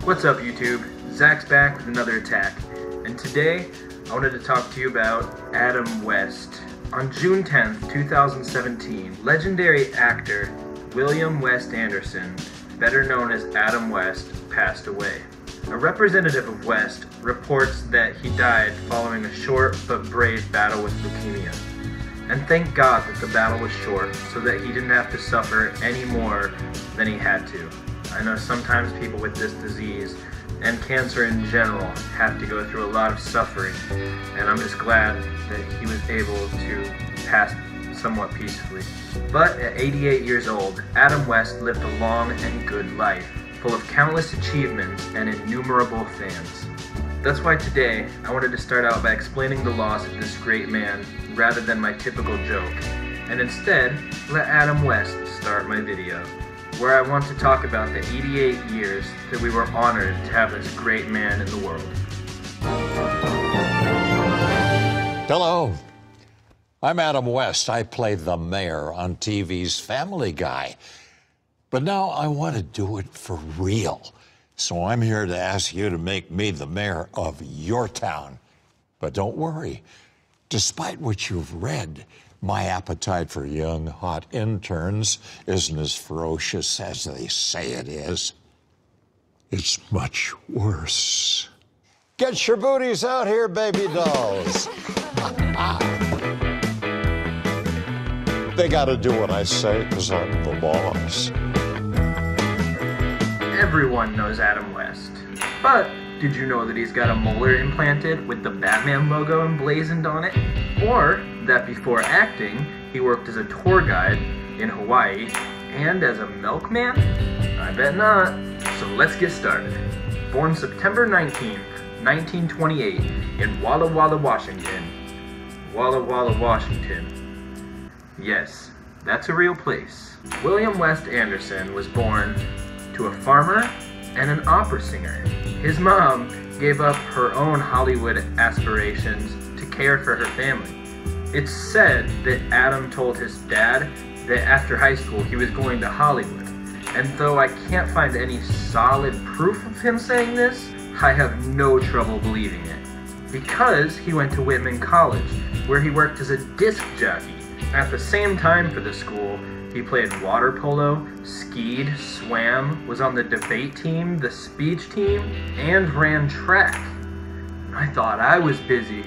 What's up, YouTube? Zach's back with another attack, and today I wanted to talk to you about Adam West. On June 10th, 2017, legendary actor William West Anderson, better known as Adam West, passed away. A representative of West reports that he died following a short but brave battle with leukemia. And thank God that the battle was short so that he didn't have to suffer any more than he had to. I know sometimes people with this disease and cancer in general have to go through a lot of suffering, and I'm just glad that he was able to pass somewhat peacefully. But at 88 years old, Adam West lived a long and good life, full of countless achievements and innumerable fans. That's why today I wanted to start out by explaining the loss of this great man rather than my typical joke, and instead let Adam West start my video, where I want to talk about the 88 years that we were honored to have this great man in the world. Hello, I'm Adam West. I play the mayor on TV's Family Guy. But now I want to do it for real. So I'm here to ask you to make me the mayor of your town. But don't worry, despite what you've read, my appetite for young, hot interns isn't as ferocious as they say it is. It's much worse. Get your booties out here, baby dolls. They gotta do what I say, because I'm the boss. Everyone knows Adam West, but did you know that he's got a molar implanted with the Batman logo emblazoned on it? Or that before acting, he worked as a tour guide in Hawaii and as a milkman? I bet not. So let's get started. Born September 19th, 1928 in Walla Walla, Washington. Walla Walla, Washington. Yes, that's a real place. William West Anderson was born to a farmer and an opera singer. His mom gave up her own Hollywood aspirations to care for her family. It's said that Adam told his dad that after high school he was going to Hollywood. And though I can't find any solid proof of him saying this, I have no trouble believing it. Because he went to Whitman College, where he worked as a disc jockey. At the same time for the school, he played water polo, skied, swam, was on the debate team, the speech team, and ran track. I thought I was busy.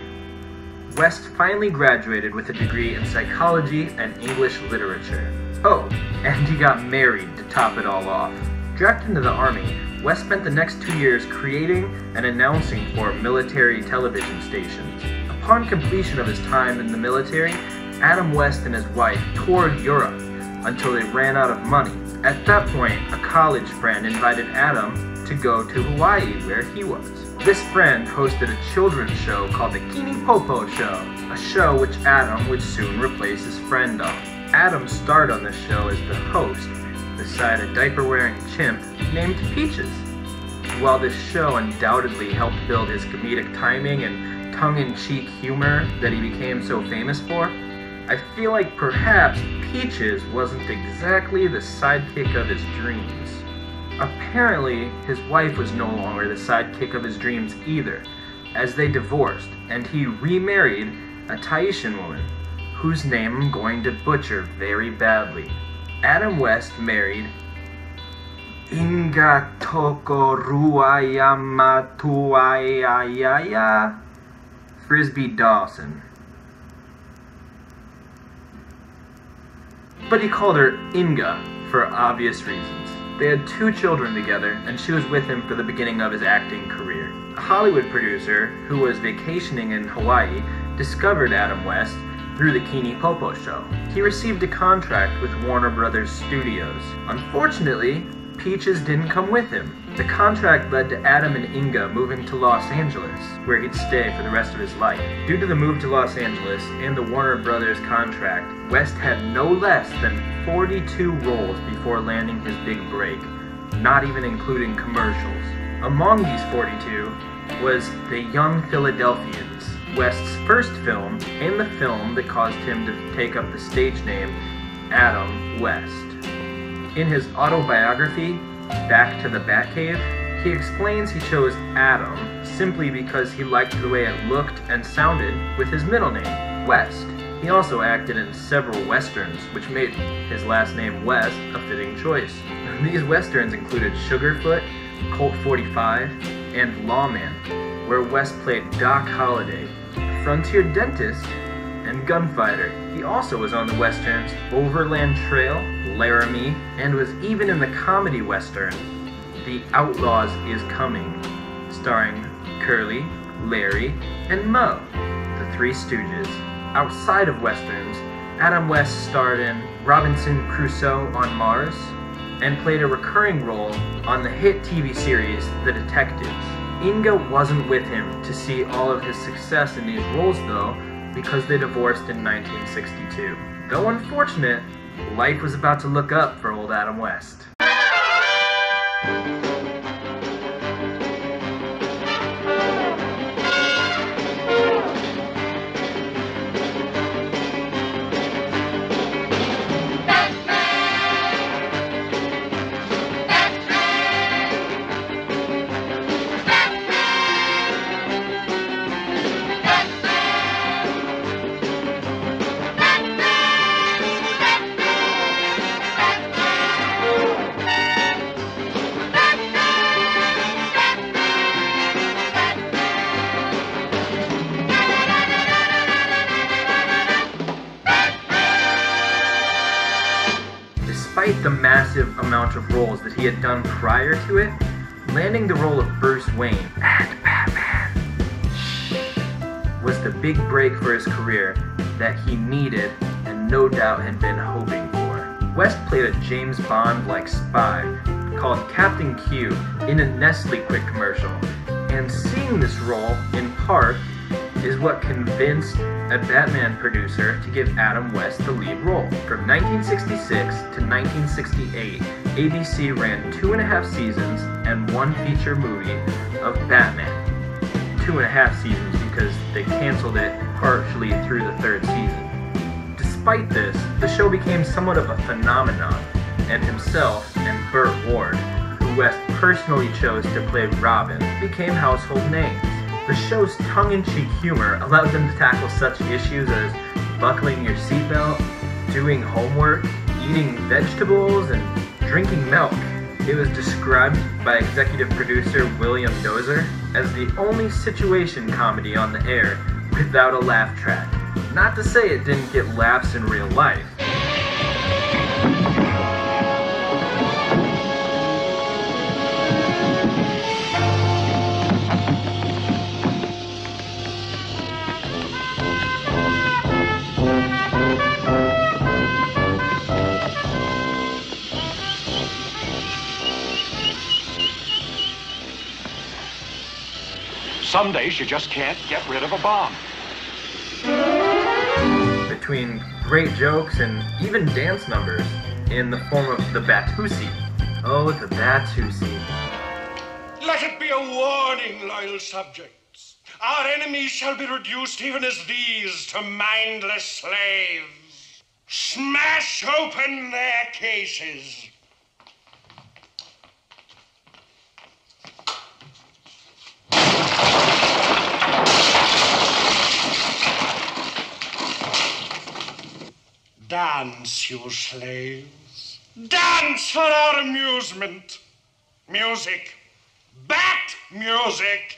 West finally graduated with a degree in psychology and English literature. Oh, and he got married to top it all off. Drafted into the Army, West spent the next 2 years creating and announcing for military television stations. Upon completion of his time in the military, Adam West and his wife toured Europe until they ran out of money. At that point, a college friend invited Adam to go to Hawaii, where he was. This friend hosted a children's show called the Kini Popo Show, a show which Adam would soon replace his friend on. Adam starred on the show as the host, beside a diaper-wearing chimp named Peaches. While this show undoubtedly helped build his comedic timing and tongue-in-cheek humor that he became so famous for, I feel like perhaps Peaches wasn't exactly the sidekick of his dreams. Apparently, his wife was no longer the sidekick of his dreams either, as they divorced, and he remarried a Tahitian woman, whose name I'm going to butcher very badly. Adam West married Inga Toko Ruayama Tuayaya Frisbee Dawson. But he called her Inga for obvious reasons. They had 2 children together, and she was with him for the beginning of his acting career. A Hollywood producer who was vacationing in Hawaii discovered Adam West through the Kini Popo Show. He received a contract with Warner Brothers Studios. Unfortunately, Peaches didn't come with him. The contract led to Adam and Inga moving to Los Angeles, where he'd stay for the rest of his life. Due to the move to Los Angeles and the Warner Brothers contract, West had no less than 42 roles before landing his big break, not even including commercials. Among these 42 was The Young Philadelphians, West's first film and the film that caused him to take up the stage name Adam West. In his autobiography, Back to the Batcave, He explains he chose Adam simply because he liked the way it looked and sounded with his middle name, West. He also acted in several westerns, which made his last name West a fitting choice. These westerns included Sugarfoot, Colt 45, and Lawman, where West played Doc Holliday, a frontier dentist, and gunfighter. He also was on the westerns Overland Trail, Laramie, and was even in the comedy western The Outlaws Is Coming, starring Curly, Larry, and Moe, the Three Stooges. Outside of westerns, Adam West starred in Robinson Crusoe on Mars and played a recurring role on the hit TV series The Detectives. Inga wasn't with him to see all of his success in these roles though, because they divorced in 1962. Though unfortunate, life was about to look up for old Adam West. Despite the massive amount of roles that he had done prior to it, landing the role of Bruce Wayne and Batman was the big break for his career that he needed and no doubt had been hoping for. West played a James Bond-like spy called Captain Q in a Nestle Quick commercial, and seeing this role in part is what convinced a Batman producer to give Adam West the lead role. From 1966 to 1968, ABC ran 2.5 seasons and 1 feature movie of Batman. 2.5 seasons because they canceled it partially through the 3rd season. Despite this, the show became somewhat of a phenomenon, and himself and Burt Ward, who West personally chose to play Robin, became household names. The show's tongue-in-cheek humor allowed them to tackle such issues as buckling your seatbelt, doing homework, eating vegetables, and drinking milk. It was described by executive producer William Dozer as the only situation comedy on the air without a laugh track. Not to say it didn't get laughs in real life. Some days you just can't get rid of a bomb. Between great jokes and even dance numbers in the form of the Batusi. Oh, the Batusi. Let it be a warning, loyal subjects. Our enemies shall be reduced even as these to mindless slaves. Smash open their cases. Dance, you slaves. Dance for our amusement. Music. Bat music.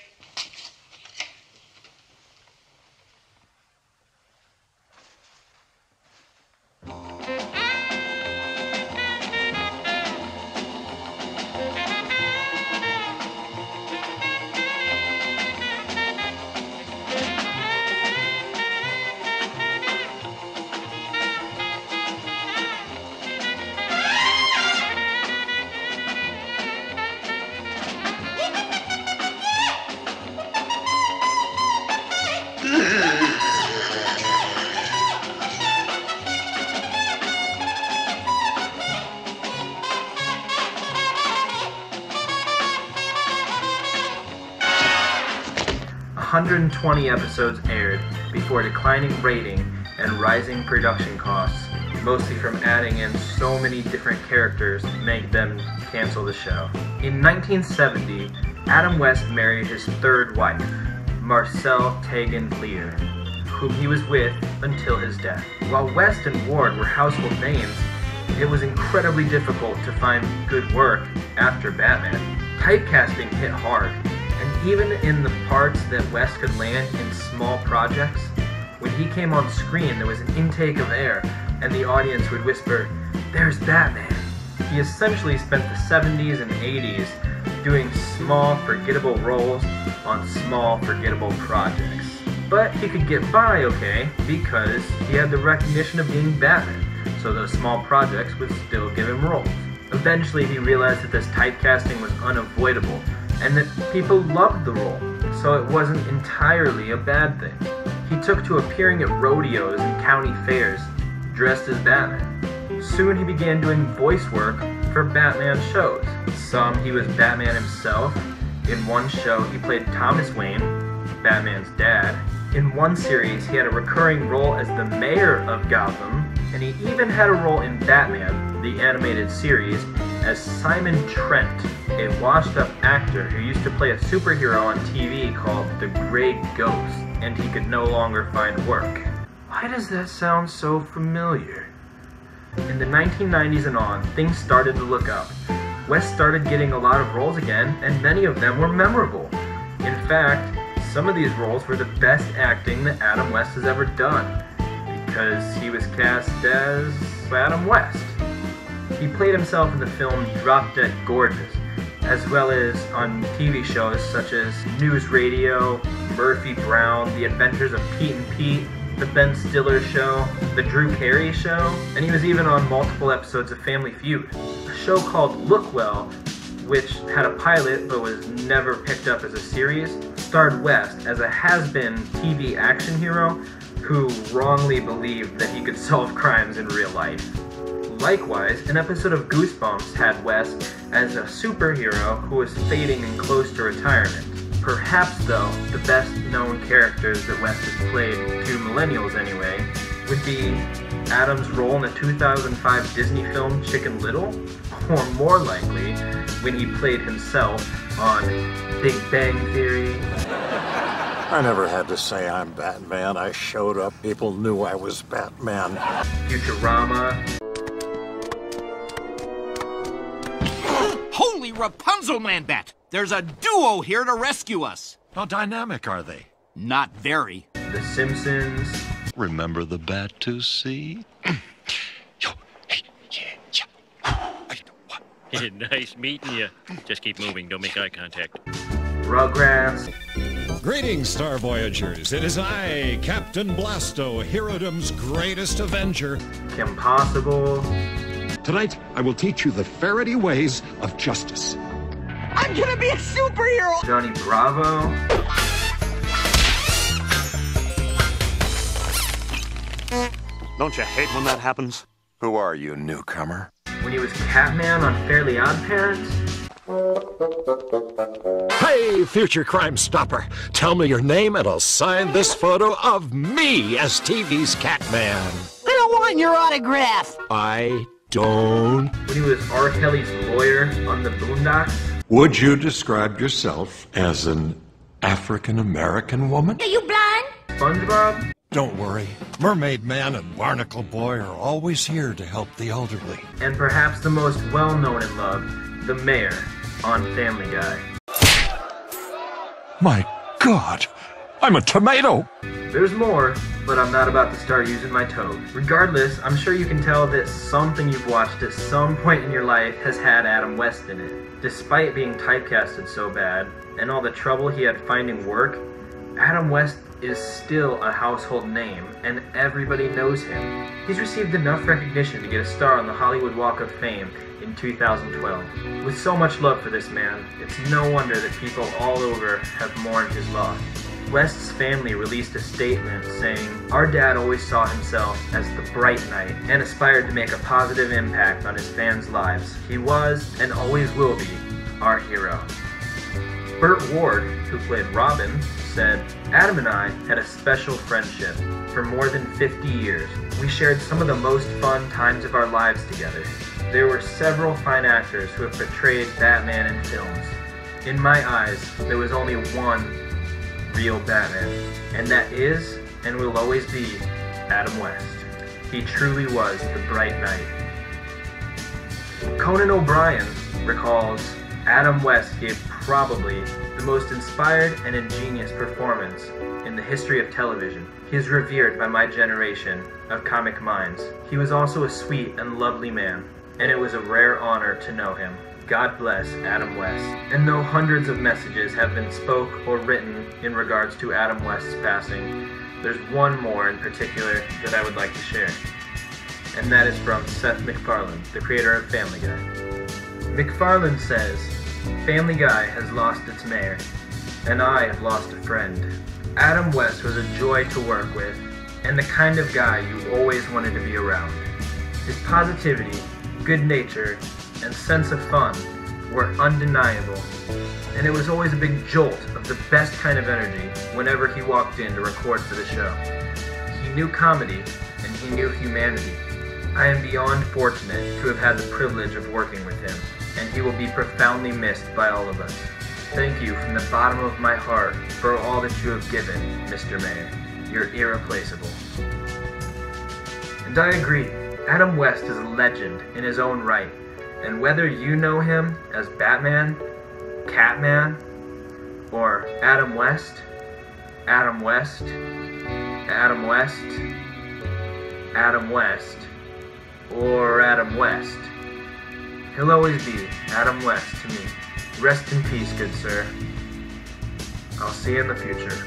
"120 episodes aired before declining rating and rising production costs. mostly from adding in so many different characters to make them cancel the show. In 1970, Adam West married his third wife, Marcelle Tegan Lear, whom he was with until his death. While West and Ward were household names, it was incredibly difficult to find good work after Batman. Typecasting hit hard, and even in the parts that West could land in small projects, when he came on screen there was an intake of air, and the audience would whisper, "There's Batman." He essentially spent the 70s and 80s doing small, forgettable roles on small, forgettable projects. But he could get by okay because he had the recognition of being Batman, so those small projects would still give him roles. Eventually he realized that this typecasting was unavoidable and that people loved the role, so it wasn't entirely a bad thing. He took to appearing at rodeos and county fairs dressed as Batman. Soon he began doing voice work for Batman shows. Some he was Batman himself. In one show he played Thomas Wayne, Batman's dad. In one series he had a recurring role as the mayor of Gotham, and he even had a role in Batman, the animated series, as Simon Trent, a washed-up actor who used to play a superhero on TV called the Grey Ghost, and he could no longer find work. Why does that sound so familiar? In the 1990s and on, things started to look up. West started getting a lot of roles again, and many of them were memorable. In fact, some of these roles were the best acting that Adam West has ever done, because he was cast as Adam West. He played himself in the film Drop Dead Gorgeous, as well as on TV shows such as News Radio, Murphy Brown, The Adventures of Pete and Pete, The Ben Stiller Show, The Drew Carey Show, and he was even on multiple episodes of Family Feud. A show called Look Well, which had a pilot but was never picked up as a series, starred West as a has-been TV action hero who wrongly believed that he could solve crimes in real life. Likewise, an episode of Goosebumps had West as a superhero who was fading and close to retirement. Perhaps, though, the best-known characters that West has played, to millennials anyway, would be Adam's role in the 2005 Disney film Chicken Little, or more likely, when he played himself on Big Bang Theory. I never had to say I'm Batman. I showed up, people knew I was Batman. Futurama. Holy Rapunzel, Man-Bat! There's a duo here to rescue us! How dynamic are they? Not very. The Simpsons. Remember the bat to see? Nice meeting you. Just keep moving. Don't make eye contact. Rugrats. Greetings, Star Voyagers. It is I, Captain Blasto, Herodom's greatest avenger. Kim Possible. Tonight, I will teach you the Faraday ways of justice. I'm gonna be a superhero! Johnny Bravo. Don't you hate when that happens? Who are you, newcomer? When he was Catman on Fairly Odd Parents. Hey, future crime stopper. Tell me your name and I'll sign this photo of me as TV's Catman. I don't want your autograph! I don't. When he was R. Kelly's lawyer on the Boondocks. Would you describe yourself as an African-American woman? Are you blind? SpongeBob. Don't worry. Mermaid Man and Barnacle Boy are always here to help the elderly. And perhaps the most well-known and loved, the mayor on Family Guy. My God, I'm a tomato! There's more, but I'm not about to start using my toe. Regardless, I'm sure you can tell that something you've watched at some point in your life has had Adam West in it. Despite being typecasted so bad, and all the trouble he had finding work, Adam West is still a household name, and everybody knows him. He's received enough recognition to get a star on the Hollywood Walk of Fame in 2012. With so much love for this man, it's no wonder that people all over have mourned his loss. West's family released a statement saying, "Our dad always saw himself as the bright knight and aspired to make a positive impact on his fans' lives. He was, and always will be, our hero." Burt Ward, who played Robin, said, Adam and I had a special friendship. For more than 50 years, we shared some of the most fun times of our lives together. There were several fine actors who have portrayed Batman in films. In my eyes, there was only one real Batman, and that is, and will always be, Adam West. He truly was the bright knight. Conan O'Brien recalls Adam West gave probably the most inspired and ingenious performance in the history of television. He is revered by my generation of comic minds. He was also a sweet and lovely man, and it was a rare honor to know him. God bless Adam West. And though hundreds of messages have been spoke or written in regards to Adam West's passing, there's one more in particular that I would like to share. And that is from Seth MacFarlane, the creator of Family Guy. MacFarlane says, Family Guy has lost its mayor, and I have lost a friend. Adam West was a joy to work with, and the kind of guy you always wanted to be around. His positivity, good nature, and sense of fun were undeniable, and it was always a big jolt of the best kind of energy whenever he walked in to record for the show. He knew comedy, and he knew humanity. I am beyond fortunate to have had the privilege of working with him, and he will be profoundly missed by all of us. Thank you from the bottom of my heart for all that you have given, Mr. Mayor. You're irreplaceable. And I agree, Adam West is a legend in his own right, and whether you know him as Batman, Catman, or Adam West, Adam West, Adam West, Adam West, or Adam West, he'll always be Adam West to me. Rest in peace, good sir. I'll see you in the future.